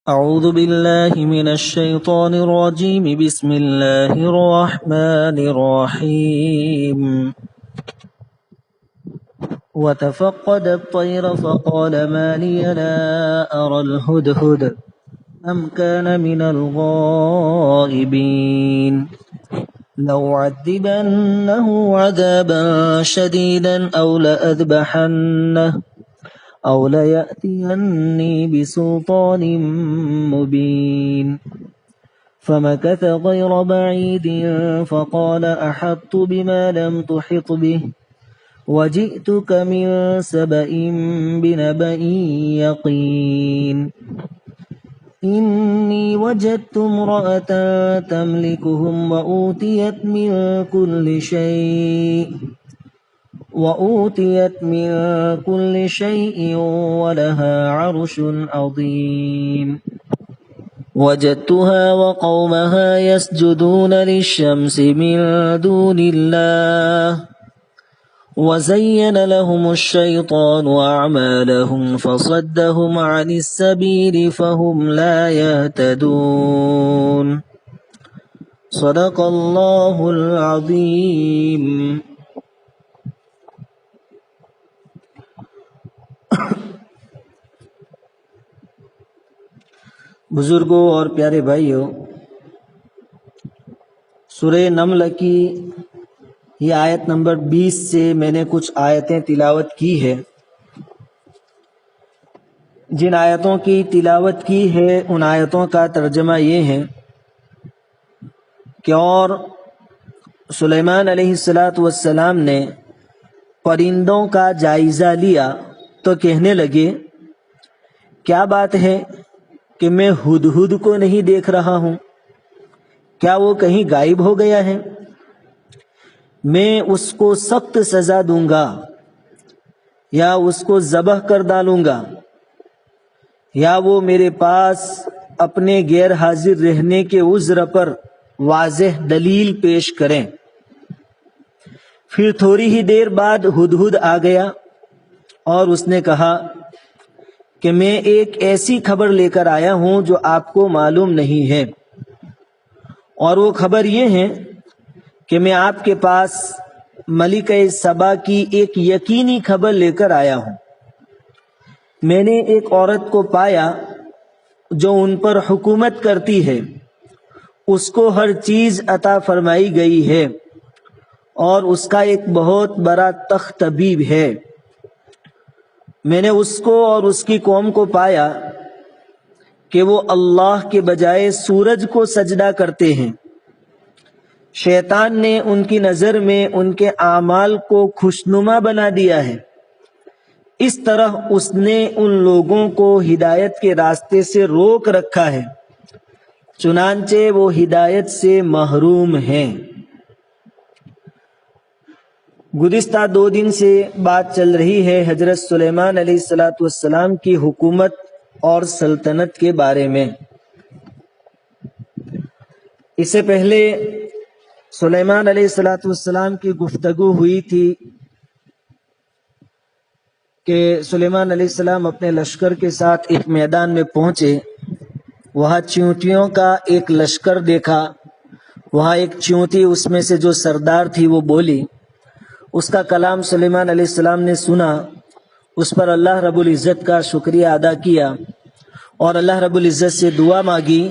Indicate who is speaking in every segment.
Speaker 1: أعوذ بالله من الشيطان الرجيم بسم الله الرحمن الرحيم وتفقد الطير فقال ما لي لا أرى الهدهد أم كان من الغائبين لأعذبنه عذابا شديدا أو لأذبحنه أو ليأتيني بسلطان مبين فمكث غير بعيد فقال أحطت بما لم تحط به وجئتك من سبأ بنبأ يقين إني وجدت امرأة تملكهم وأوتيت من كل شيء ولها عرش عظيم وجدتها وقومها يسجدون للشمس من دون الله وزين لهم الشيطان أعمالهم فصدهم عن السبيل فهم لا يهتدون صدق الله العظيم. بزرگوں اور پیارے بھائیوں، سورہ نمل کی یہ آیت نمبر 20 سے میں نے کچھ آیتیں تلاوت کی ہے. جن آیتوں کی تلاوت کی ہے ان آیتوں کا ترجمہ یہ ہے کہ اور سلیمان علیہ السلام نے پرندوں کا جائزہ لیا تو کہنے لگے کیا بات ہے کہ میں ہدہد کو نہیں دیکھ رہا ہوں، کیا وہ کہیں غائب ہو گیا ہے؟ میں اس کو سخت سزا دوں گا یا اس کو ذبح کر ڈالوں گا یا وہ میرے پاس اپنے غیر حاضر رہنے کے عذر پر واضح دلیل پیش کریں. پھر تھوڑی ہی دیر بعد ہدہد آ گیا اور اس نے کہا کہ میں ایک ایسی خبر لے کر آیا ہوں جو آپ کو معلوم نہیں ہے، اور وہ خبر یہ ہے کہ میں آپ کے پاس ملکہ سبا کی ایک یقینی خبر لے کر آیا ہوں. میں نے ایک عورت کو پایا جو ان پر حکومت کرتی ہے، اس کو ہر چیز عطا فرمائی گئی ہے اور اس کا ایک بہت بڑا تخت بھی ہے. میں نے اس کو اور اس کی قوم کو پایا کہ وہ اللہ کے بجائے سورج کو سجدہ کرتے ہیں. شیطان نے ان کی نظر میں ان کے اعمال کو خوشنما بنا دیا ہے، اس طرح اس نے ان لوگوں کو ہدایت کے راستے سے روک رکھا ہے، چنانچہ وہ ہدایت سے محروم ہیں. گزشتہ 2 دن سے بات چل رہی ہے حضرت سلیمان علیہ السلام کی حکومت اور سلطنت کے بارے میں. اس سے پہلے سلیمان علیہ السلام کی گفتگو ہوئی تھی کہ سلیمان علیہ السلام اپنے لشکر کے ساتھ ایک میدان میں پہنچے. وہاں چیونٹیوں کا ایک لشکر دیکھا. وہاں ایک چیونٹی اس میں سے جو سردار تھی وہ بولی. اس کا کلام سلیمان علیہ السلام نے سنا، اس پر اللہ رب العزت کا شکریہ ادا کیا اور اللہ رب العزت سے دعا مانگی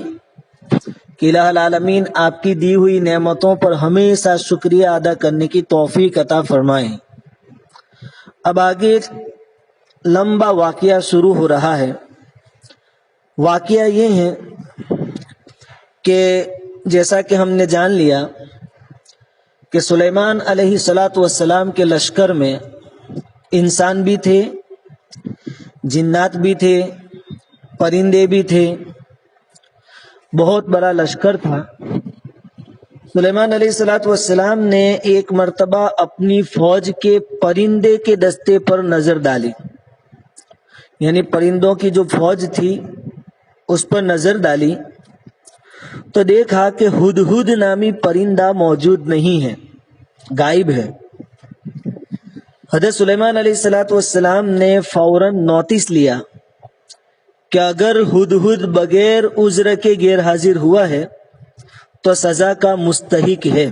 Speaker 1: کہ الہ العالمین آپ کی دی ہوئی نعمتوں پر ہمیشہ شکریہ ادا کرنے کی توفیق عطا فرمائیں. اب آگے لمبا واقعہ شروع ہو رہا ہے. واقعہ یہ ہے کہ جیسا کہ ہم نے جان لیا کہ سلیمان علیہ السلام کے لشکر میں انسان بھی تھے، جنات بھی تھے، پرندے بھی تھے، بہت بڑا لشکر تھا. سلیمان علیہ السلام نے ایک مرتبہ اپنی فوج کے پرندے کے دستے پر نظر ڈالی، یعنی پرندوں کی جو فوج تھی اس پر نظر ڈالی تو دیکھا کہ ہدہد نامی پرندہ موجود نہیں ہے، غائب ہے. حضرت سلیمان علیہ السلام نے فوراً نوٹس لیا کہ اگر ہدہد بغیر عذر کے غیر حاضر ہوا ہے تو سزا کا مستحق ہے،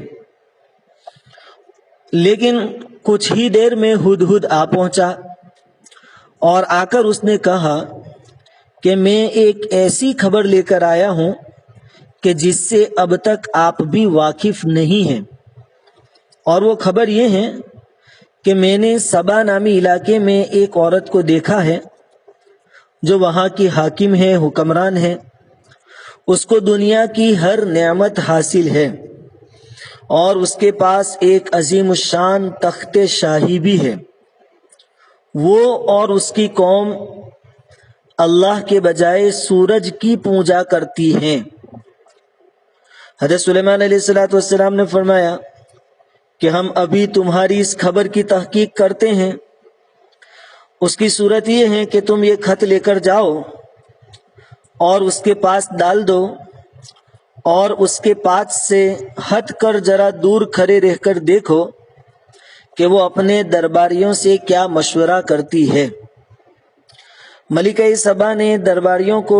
Speaker 1: لیکن کچھ ہی دیر میں ہدہد آ پہنچا اور آ کر اس نے کہا کہ میں ایک ایسی خبر لے کر آیا ہوں کہ جس سے اب تک آپ بھی واقف نہیں ہیں، اور وہ خبر یہ ہے کہ میں نے سبا نامی علاقے میں ایک عورت کو دیکھا ہے جو وہاں کی حاکم ہے، حکمران ہے۔ اس کو دنیا کی ہر نعمت حاصل ہے اور اس کے پاس ایک عظیم الشان تخت شاہی بھی ہے۔ وہ اور اس کی قوم اللہ کے بجائے سورج کی پوجا کرتی ہیں۔ حضرت سلیمان علیہ السلام نے فرمایا کہ ہم ابھی تمہاری اس خبر کی تحقیق کرتے ہیں۔ اس کی صورت یہ ہے کہ تم یہ خط لے کر جاؤ اور اس کے پاس ڈال دو، اور اس کے پاس سے ہٹ کر ذرا دور کھڑے رہ کر دیکھو کہ وہ اپنے درباریوں سے کیا مشورہ کرتی ہے۔ ملکہ سبا نے درباریوں کو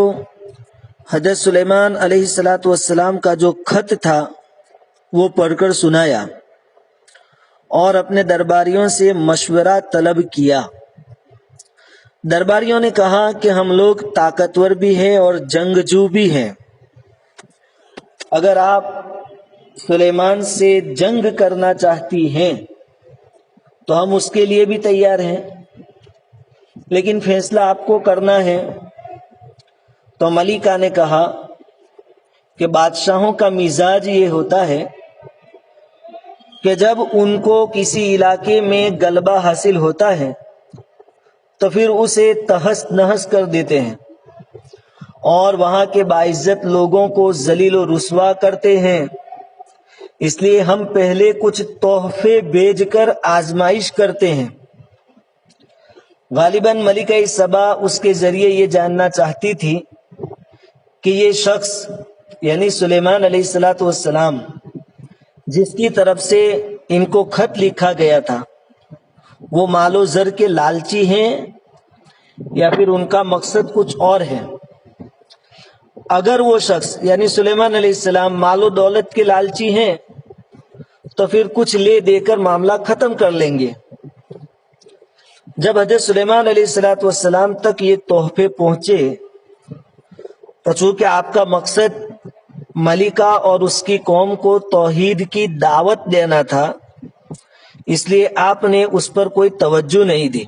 Speaker 1: حضرت سلیمان علیہ السلام کا جو خط تھا وہ پڑھ کر سنایا اور اپنے درباریوں سے مشورہ طلب کیا۔ درباریوں نے کہا کہ ہم لوگ طاقتور بھی ہیں اور جنگجو بھی ہیں، اگر آپ سلیمان سے جنگ کرنا چاہتی ہیں تو ہم اس کے لیے بھی تیار ہیں، لیکن فیصلہ آپ کو کرنا ہے۔ تو ملکہ نے کہا کہ بادشاہوں کا مزاج یہ ہوتا ہے کہ جب ان کو کسی علاقے میں غلبہ حاصل ہوتا ہے تو پھر اسے تہس نہس کر دیتے ہیں اور وہاں کے باعزت لوگوں کو ذلیل و رسوا کرتے ہیں۔ اس لیے ہم پہلے کچھ تحفے بھیج کر آزمائش کرتے ہیں۔ غالباً ملکہ سبا اس کے ذریعے یہ جاننا چاہتی تھی کہ یہ شخص یعنی سلیمان علیہ السلام جس کی طرف سے ان کو خط لکھا گیا تھا وہ مال و زر کے لالچی ہیں یا پھر ان کا مقصد کچھ اور ہے۔ اگر وہ شخص یعنی سلیمان علیہ السلام مال و دولت کے لالچی ہیں تو پھر کچھ لے دے کر معاملہ ختم کر لیں گے۔ جب حضرت سلیمان علیہ السلام تک یہ تحفے پہنچے تو چونکہ آپ کا مقصد ملکہ اور اس کی قوم کو توحید کی دعوت دینا تھا، اس لیے آپ نے اس پر کوئی توجہ نہیں دی۔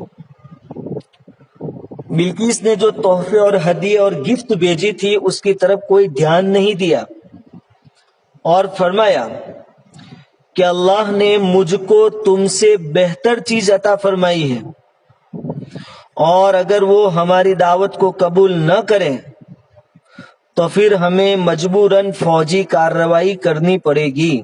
Speaker 1: بلقیس نے جو تحفے اور ہدیے اور گفٹ بھیجی تھی اس کی طرف کوئی دھیان نہیں دیا اور فرمایا کہ اللہ نے مجھ کو تم سے بہتر چیز عطا فرمائی ہے، اور اگر وہ ہماری دعوت کو قبول نہ کریں تو پھر ہمیں مجبوراً فوجی کارروائی کرنی پڑے گی۔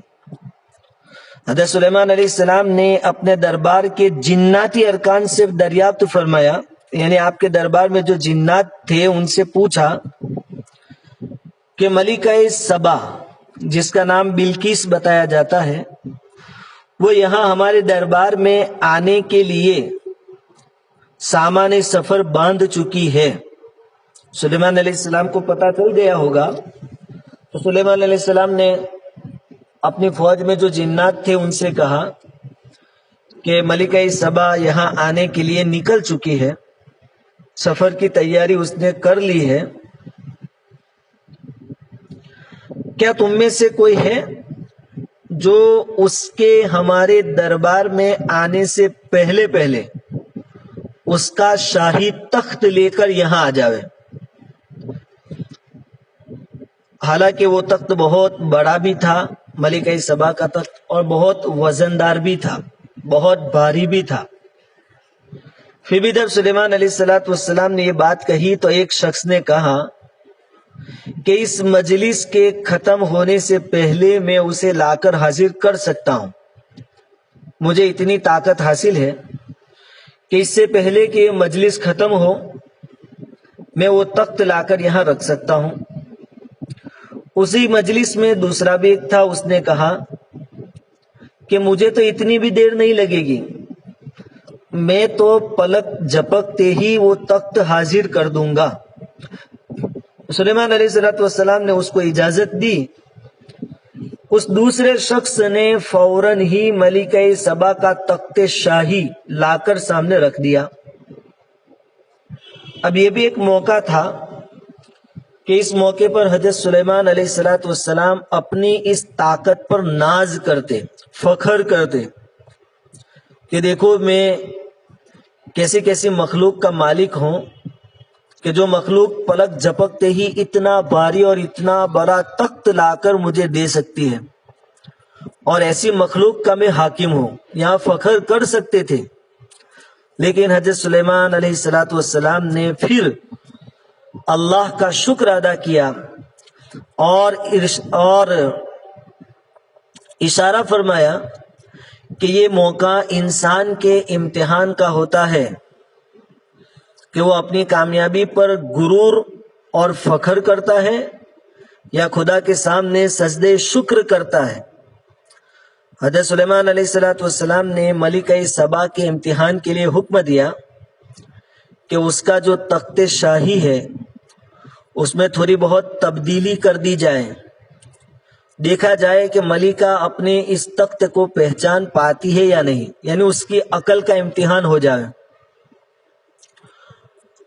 Speaker 1: حضرت سلیمان علیہ السلام نے اپنے دربار کے جناتی ارکان سے دریافت فرمایا، یعنی آپ کے دربار میں جو جنات تھے ان سے پوچھا کہ ملکہ سبا جس کا نام بلقیس بتایا جاتا ہے وہ یہاں ہمارے دربار میں آنے کے لیے سامان سفر باندھ چکی ہے۔ سلیمان علیہ السلام کو پتہ چل گیا ہوگا تو سلیمان علیہ السلام نے اپنی فوج میں جو جنات تھے ان سے کہا کہ ملکہ سبا یہاں آنے کے لیے نکل چکی ہے، سفر کی تیاری اس نے کر لی ہے، کیا تم میں سے کوئی ہے جو اس کے ہمارے دربار میں آنے سے پہلے پہلے اس کا شاہی تخت لے کر یہاں آ جاوے؟ حالانکہ وہ تخت بہت بڑا بھی تھا، ملکہ سبا کا تخت، اور بہت وزندار بھی تھا، بہت بھاری بھی تھا۔ پھر بھی جب سلیمان علیہ السلام نے یہ بات کہی تو ایک شخص نے کہا کہ اس مجلس کے ختم ہونے سے پہلے میں اسے لا کر حاضر کر سکتا ہوں، مجھے اتنی طاقت حاصل ہے کہ اس سے پہلے کہ یہ مجلس ختم ہو میں وہ تخت لا کر یہاں رکھ سکتا ہوں۔ اسی مجلس میں دوسرا بھی ایک تھا، اس نے کہا کہ مجھے تو اتنی بھی دیر نہیں لگے گی، میں تو پلک جھپکتے ہی وہ تخت حاضر کر دوں گا، سلیمان علیہ السلام نے اس کو اجازت دی. اس دوسرے شخص نے فوراً ہی ملکہ سبا کا تخت شاہی لا کر سامنے رکھ دیا. اب یہ بھی ایک موقع تھا کہ اس موقع پر حضرت سلیمان علیہ السلام اپنی اس طاقت پر ناز کرتے، فخر کرتے کہ دیکھو میں کیسی کیسی مخلوق کا مالک ہوں کہ جو مخلوق پلک جھپکتے ہی اتنا بھاری اور اتنا بڑا تخت لا کر مجھے دے سکتی ہے، اور ایسی مخلوق کا میں حاکم ہوں. یہاں فخر کر سکتے تھے، لیکن حضرت سلیمان علیہ السلام نے پھر اللہ کا شکر ادا کیا اور اشارہ فرمایا کہ یہ موقع انسان کے امتحان کا ہوتا ہے کہ وہ اپنی کامیابی پر غرور اور فخر کرتا ہے یا خدا کے سامنے سجدے شکر کرتا ہے. حضرت سلیمان علیہ السلام نے ملکہ سبا کے امتحان کے لیے حکم دیا کہ اس کا جو تخت شاہی ہے اس میں تھوڑی بہت تبدیلی کر دی جائے، دیکھا جائے کہ ملکہ اپنے اس تخت کو پہچان پاتی ہے یا نہیں، یعنی اس کی عقل کا امتحان ہو جائے.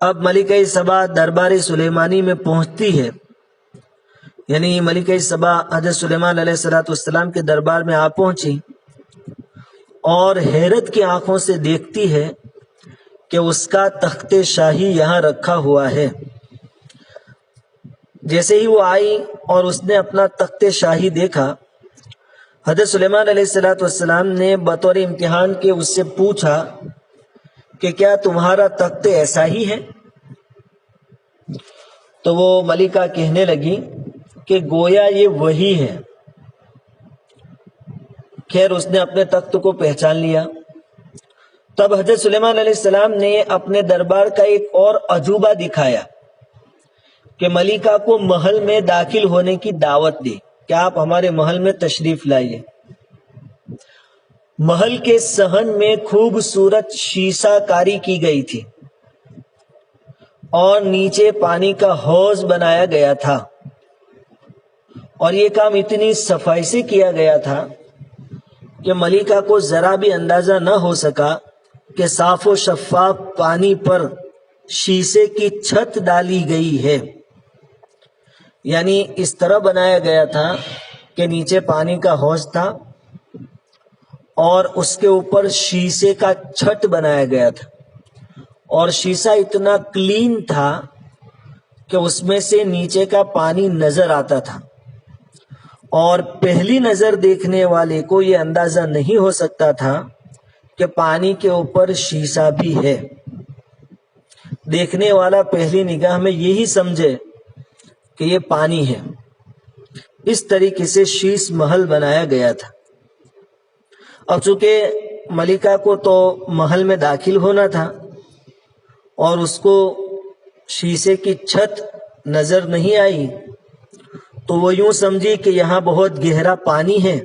Speaker 1: اب ملکہ سبا دربار سلیمانی میں پہنچتی ہے، یعنی ملکہ سبا حضرت سلیمان علیہ السلام کے دربار میں آ پہنچی اور حیرت کی آنکھوں سے دیکھتی ہے کہ اس کا تخت شاہی یہاں رکھا ہوا ہے. جیسے ہی وہ آئی اور اس نے اپنا تخت شاہی دیکھا، حضرت سلیمان علیہ السلام نے بطور امتحان کے اس سے پوچھا کہ کیا تمہارا تخت ایسا ہی ہے؟ تو وہ ملکہ کہنے لگی کہ گویا یہ وہی ہے. خیر اس نے اپنے تخت کو پہچان لیا. تب حضرت سلیمان علیہ السلام نے اپنے دربار کا ایک اور عجوبہ دکھایا کہ ملکہ کو محل میں داخل ہونے کی دعوت دی کہ آپ ہمارے محل میں تشریف لائیے. محل کے صحن میں خوبصورت شیشہ کاری کی گئی تھی اور نیچے پانی کا حوض بنایا گیا تھا، اور یہ کام اتنی صفائی سے کیا گیا تھا کہ ملکہ کو ذرا بھی اندازہ نہ ہو سکا کہ صاف و شفاف پانی پر شیشے کی چھت ڈالی گئی ہے. یعنی اس طرح بنایا گیا تھا کہ نیچے پانی کا حوض تھا اور اس کے اوپر شیشے کا چھت بنایا گیا تھا، اور شیشہ اتنا کلین تھا کہ اس میں سے نیچے کا پانی نظر آتا تھا، اور پہلی نظر دیکھنے والے کو یہ اندازہ نہیں ہو سکتا تھا کہ پانی کے اوپر شیشہ بھی ہے. دیکھنے والا پہلی نگاہ میں یہی سمجھے کہ یہ پانی ہے. اس طریقے سے شیش محل بنایا گیا تھا. اب چونکہ ملکہ کو تو محل میں داخل ہونا تھا اور اس کو شیشے کی چھت نظر نہیں آئی، تو وہ یوں سمجھی کہ یہاں بہت گہرا پانی ہے،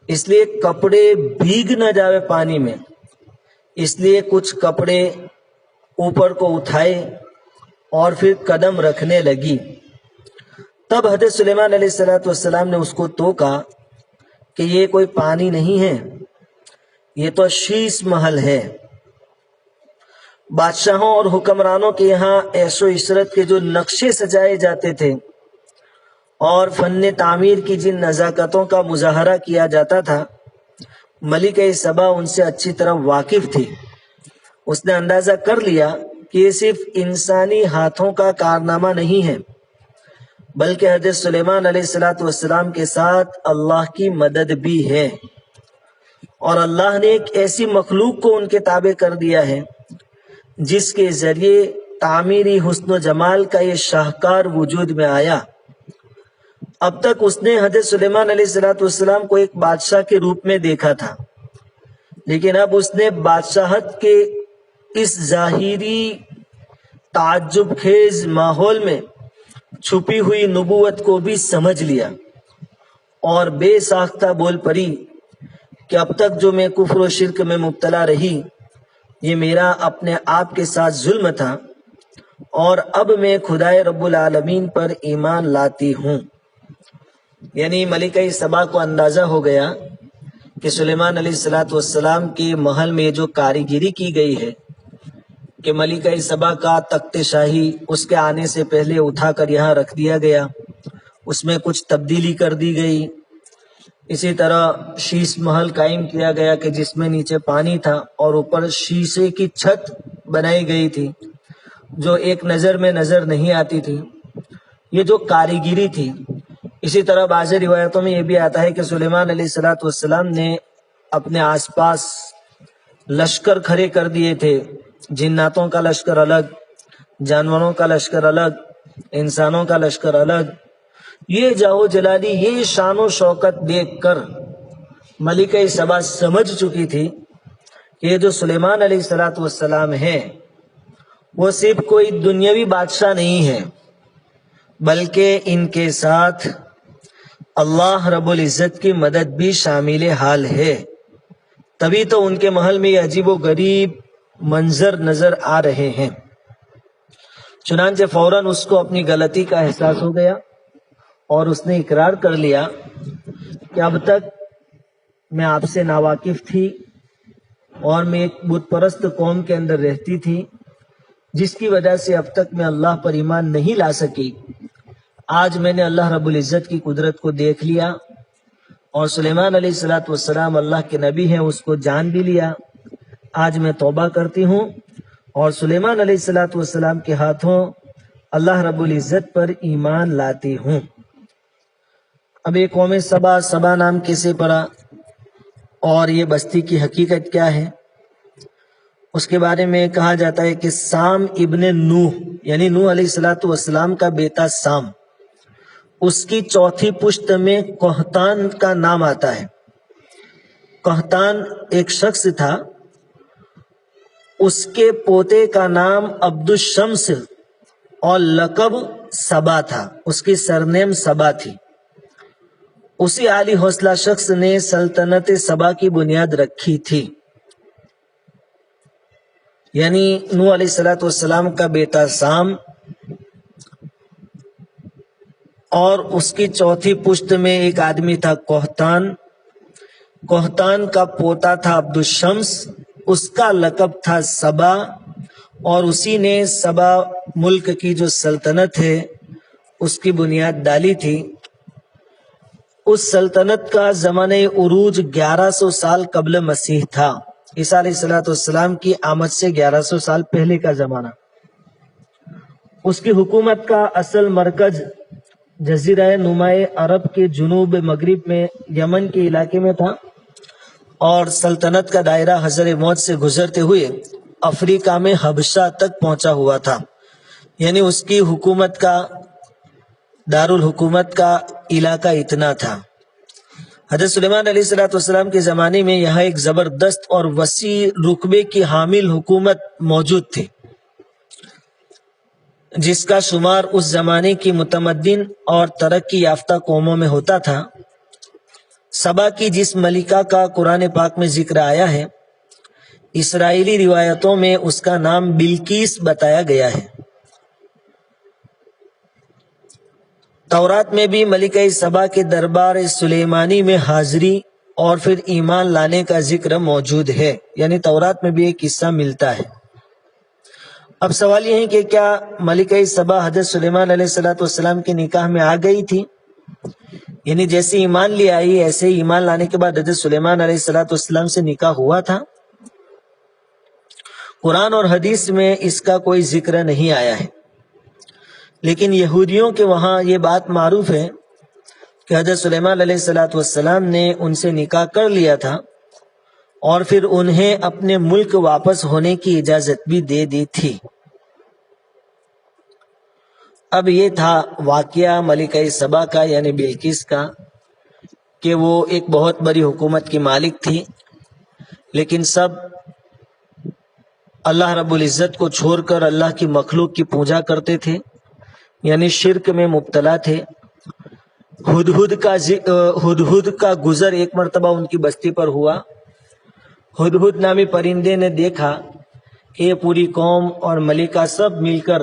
Speaker 1: اس لیے کپڑے بھیگ نہ جاوے پانی میں، اس لیے کچھ کپڑے اوپر کو اٹھائے اور پھر قدم رکھنے لگی. تب حضرت سلیمان علیہ السلام نے اس کو ٹوکا کہ یہ کوئی پانی نہیں ہے، یہ تو شیش محل ہے. بادشاہوں اور حکمرانوں کے یہاں عیش و عشرت کے جو نقشے سجائے جاتے تھے اور فن تعمیر کی جن نزاکتوں کا مظاہرہ کیا جاتا تھا، ملکہ سبا ان سے اچھی طرح واقف تھی. اس نے اندازہ کر لیا کہ یہ صرف انسانی ہاتھوں کا کارنامہ نہیں ہے، بلکہ حضرت سلیمان علیہ السلام کے ساتھ اللہ کی مدد بھی ہے، اور اللہ نے ایک ایسی مخلوق کو ان کے تابع کر دیا ہے جس کے ذریعے تعمیری حسن و جمال کا یہ شاہکار وجود میں آیا. اب تک اس نے حضرت سلیمان علیہ السلام کو ایک بادشاہ کے روپ میں دیکھا تھا، لیکن اب اس نے بادشاہت کے اس ظاہری تعجب خیز ماحول میں چھپی ہوئی نبوت کو بھی سمجھ لیا اور بے ساختہ بول پڑی کہ اب تک جو میں کفر و شرک میں مبتلا رہی، یہ میرا اپنے آپ کے ساتھ ظلم تھا، اور اب میں خدائے رب العالمین پر ایمان لاتی ہوں. یعنی ملکہ سبا کو اندازہ ہو گیا کہ سلیمان علیہ الصلوۃ والسلام کے محل میں جو کاریگری کی گئی ہے کہ ملکہ سبا کا تخت شاہی اس کے آنے سے پہلے اٹھا کر یہاں رکھ دیا گیا، اس میں کچھ تبدیلی کر دی گئی. اسی طرح شیش محل قائم کیا گیا کہ جس میں نیچے پانی تھا اور اوپر شیشے کی چھت بنائی گئی تھی جو ایک نظر میں نظر نہیں آتی تھی. یہ جو کاریگری تھی. اسی طرح بعض روایتوں میں یہ بھی آتا ہے کہ سلیمان علیہ الصلوۃ والسلام نے اپنے آس پاس لشکر کھڑے کر دیے تھے، جناتوں کا لشکر الگ، جانوروں کا لشکر الگ، انسانوں کا لشکر الگ. یہ جاہو جلالی، یہ شان و شوکت دیکھ کر ملکہ سبا سمجھ چکی تھی کہ یہ جو سلیمان علیہ الصلوۃ والسلام ہے وہ صرف کوئی دنیاوی بادشاہ نہیں ہے، بلکہ ان کے ساتھ اللہ رب العزت کی مدد بھی شامل حال ہے. تبھی تو ان کے محل میں یہ عجیب و غریب منظر نظر آ رہے ہیں. چنانچہ فوراً اس کو اپنی غلطی کا احساس ہو گیا اور اس نے اقرار کر لیا کہ اب تک میں آپ سے ناواقف تھی اور میں ایک بت پرست قوم کے اندر رہتی تھی جس کی وجہ سے اب تک میں اللہ پر ایمان نہیں لا سکی. آج میں نے اللہ رب العزت کی قدرت کو دیکھ لیا اور سلیمان علیہ الصلوۃ والسلام اللہ کے نبی ہیں، اس کو جان بھی لیا. آج میں توبہ کرتی ہوں اور سلیمان علیہ الصلوۃ والسلام کے ہاتھوں اللہ رب العزت پر ایمان لاتی ہوں. اب یہ قوم سبا نام کیسے پڑا اور یہ بستی کی حقیقت کیا ہے، اس کے بارے میں کہا جاتا ہے کہ سام ابن نوح، یعنی نوح علیہ الصلوۃ والسلام کا بیٹا سام، اس کی چوتھی پشت میں قحطان کا نام آتا ہے. قحطان ایک شخص تھا، اس کے پوتے کا نام عبد الشمس اور لقب سبا تھا، اس کی سرنیم سبا تھی. اسی عالی حوصلہ شخص نے سلطنت سبا کی بنیاد رکھی تھی. یعنی نوح علیہ الصلوۃ والسلام کا بیٹا سام اور اس کی چوتھی پشت میں ایک آدمی تھا قحطان. قحطان کا پوتا تھا عبد الشمس، اس کا لقب تھا سبا، اور اسی نے سبا ملک کی جو سلطنت ہے اس کی بنیاد ڈالی تھی. اس سلطنت کا زمانہ عروج 1100 سال قبل مسیح تھا. عیسیٰ علیہ الصلوۃ والسلام کی آمد سے 1100 سال پہلے کا زمانہ. اس کی حکومت کا اصل مرکز جزیرہ نما عرب کے جنوب مغرب میں یمن کے علاقے میں تھا، اور سلطنت کا دائرہ حضر موت سے گزرتے ہوئے افریقہ میں حبشہ تک پہنچا ہوا تھا. یعنی اس کی حکومت کا دارالحکومت کا علاقہ اتنا تھا. حضرت سلیمان علیہ الصلوۃ والسلام کے زمانے میں یہاں ایک زبردست اور وسیع رقبے کی حامل حکومت موجود تھی جس کا شمار اس زمانے کی متمدن اور ترقی یافتہ قوموں میں ہوتا تھا. سبا کی جس ملکہ کا قرآن پاک میں ذکر آیا ہے، اسرائیلی روایتوں میں اس کا نام بلقیس بتایا گیا ہے. تورات میں بھی ملکہ سبا کے دربار سلیمانی میں حاضری اور پھر ایمان لانے کا ذکر موجود ہے. یعنی تورات میں بھی ایک قصہ ملتا ہے. اب سوال یہ ہے کہ کیا ملکہ سبا حضرت سلیمان علیہ الصلوۃ والسلام کے نکاح میں آ گئی تھی؟ یعنی جیسے ایمان لے آئی ایسے ہی ایمان لانے کے بعد حضرت سلیمان علیہ الصلوۃ والسلام سے نکاح ہوا تھا؟ قرآن اور حدیث میں اس کا کوئی ذکر نہیں آیا ہے، لیکن یہودیوں کے وہاں یہ بات معروف ہے کہ حضرت سلیمان علیہ الصلوۃ والسلام نے ان سے نکاح کر لیا تھا اور پھر انہیں اپنے ملک واپس ہونے کی اجازت بھی دے دی تھی. اب یہ تھا واقعہ ملکہ سبا کا یعنی بلقیس کا کہ وہ ایک بہت بڑی حکومت کی مالک تھی، لیکن سب اللہ رب العزت کو چھوڑ کر اللہ کی مخلوق کی پوجا کرتے تھے، یعنی شرک میں مبتلا تھے. ہدہد کا گزر ایک مرتبہ ان کی بستی پر ہوا. ہدہد نامی پرندے نے دیکھا کہ یہ پوری قوم اور ملکہ سب مل کر